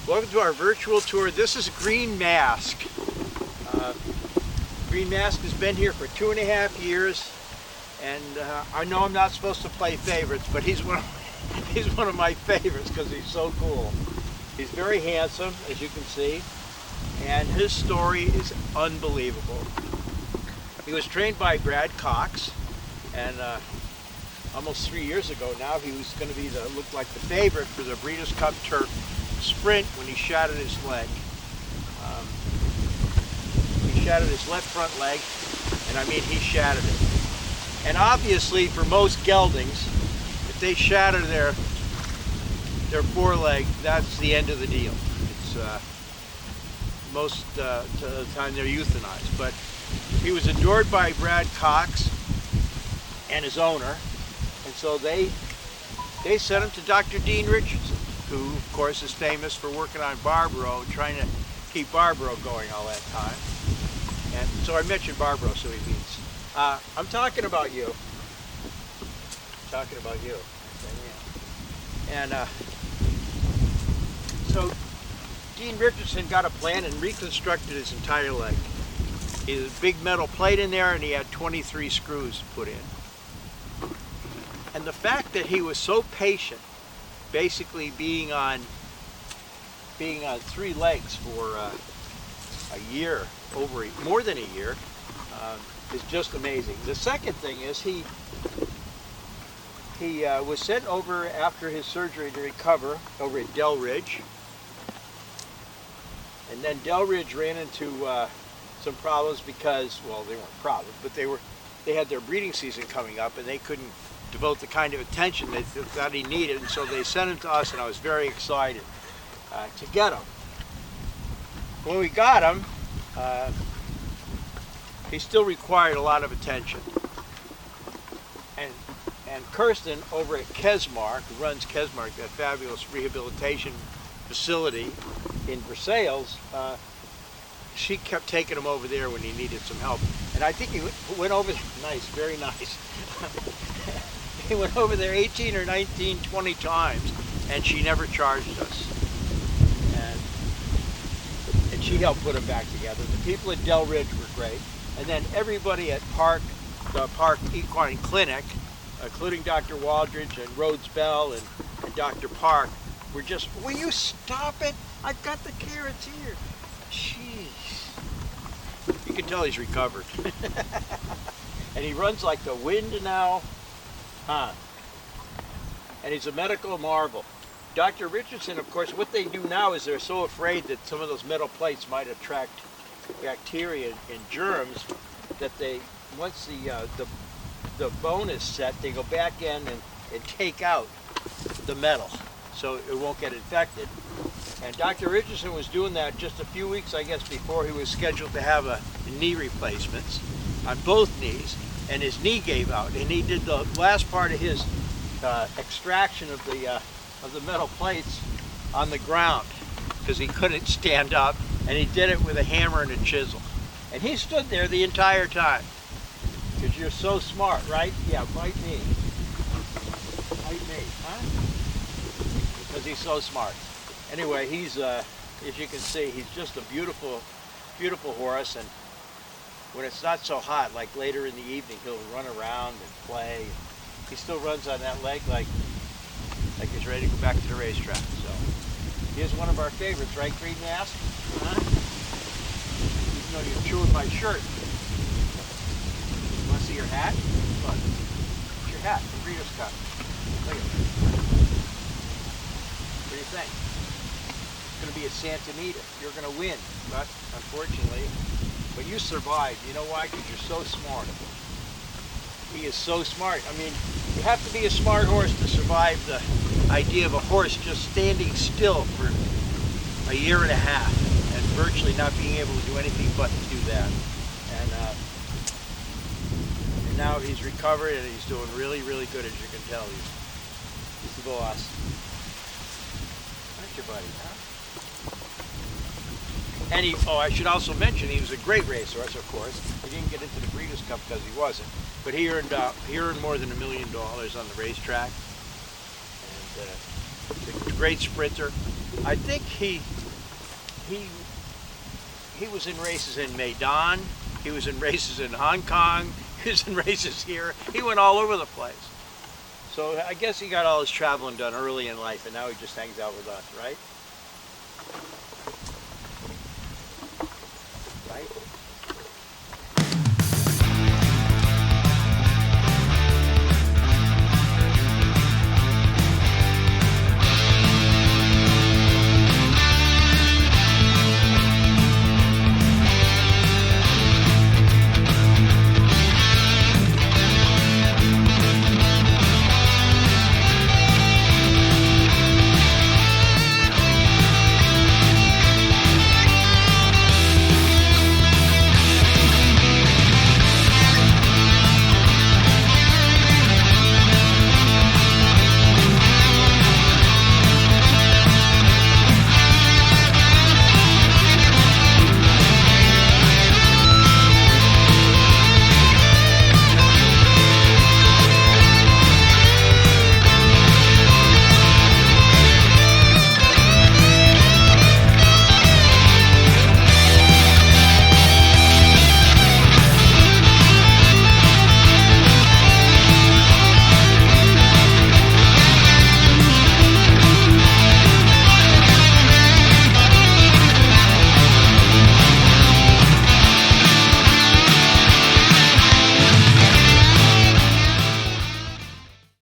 Welcome to our virtual tour. This is Green Mask. Green Mask has been here for 2.5 years, and I know I'm not supposed to play favorites, but he's one of my favorites because he's so cool. He's very handsome, as you can see, and his story is unbelievable. He was trained by Brad Cox, and almost 3 years ago now, he was going to be looked like the favorite for the Breeders' Cup Turf Sprint when he shattered his leg. He shattered his left front leg, and I mean he shattered it. And obviously for most geldings, if they shatter their foreleg, that's the end of the deal. It's most of the time they're euthanized. But he was adored by Brad Cox and his owner, and so they sent him to Dr. Dean Richardson, who of course is famous for working on Barbaro, trying to keep Barbaro going all that time. And so I mentioned Barbaro, so he means. I'm talking about you. I'm talking about you. And so Dean Richardson got a plan and reconstructed his entire leg. He had a big metal plate in there, and he had 23 screws put in. And the fact that he was so patient, basically being on 3 legs for a year, more than a year, is just amazing. The second thing is he was sent over after his surgery to recover over at Dell Ridge, and then Dell Ridge ran into some problems because, well, they weren't problems, but they had their breeding season coming up, and they couldn't devote the kind of attention that he needed, and so they sent him to us, and I was very excited to get him. When we got him, he still required a lot of attention. And Kirsten over at Kesmark, who runs Kesmark, that fabulous rehabilitation facility in Versailles, she kept taking him over there when he needed some help. And I think he went over there, nice, very nice. He went over there 18 or 19, 20 times, and she never charged us. And she helped put him back together. The people at Dell Ridge were great. And then everybody at the Park Equine Clinic, including Dr. Waldridge and Rhodes Bell and Dr. Park, were just, will you stop it? I've got the carrots here. Jeez. You can tell he's recovered. And he runs like the wind now. And he's a medical marvel. Dr. Richardson, of course, what they do now is they're so afraid that some of those metal plates might attract bacteria and germs that they, once the bone is set, they go back in and take out the metal so it won't get infected. And Dr. Richardson was doing that just a few weeks, I guess, before he was scheduled to have a knee replacements on both knees, and his knee gave out, and he did the last part of his extraction of the metal plates on the ground because he couldn't stand up, and he did it with a hammer and a chisel. And he stood there the entire time. Because you're so smart, right? Yeah, bite me. Bite me, huh? Because he's so smart. Anyway, he's, as you can see, he's just a beautiful, beautiful horse. And when it's not so hot, like later in the evening, he'll run around and play. He still runs on that leg like he's ready to go back to the racetrack. So he is one of our favorites, right, Green Mask? Huh? Even though you're chewing my shirt. You want to see your hat? Look. It's your hat from Breeders' Cup. Look at it. What do you think? It's going to be a Santa Anita. You're going to win, but unfortunately, but you survived. You know why? Because you're so smart. He is so smart. I mean, you have to be a smart horse to survive the idea of a horse just standing still for a year and a half and virtually not being able to do anything but to do that. And now he's recovered and he's doing really, really good, as you can tell. He's the boss. Aren't you, buddy? Huh? And I should also mention, he was a great racehorse, of course. He didn't get into the Breeders' Cup because he wasn't. But he earned more than $1 million on the racetrack. And a great sprinter. I think he was in races in Meydan. He was in races in Hong Kong. He was in races here. He went all over the place. So I guess he got all his traveling done early in life, and now he just hangs out with us, right? Right?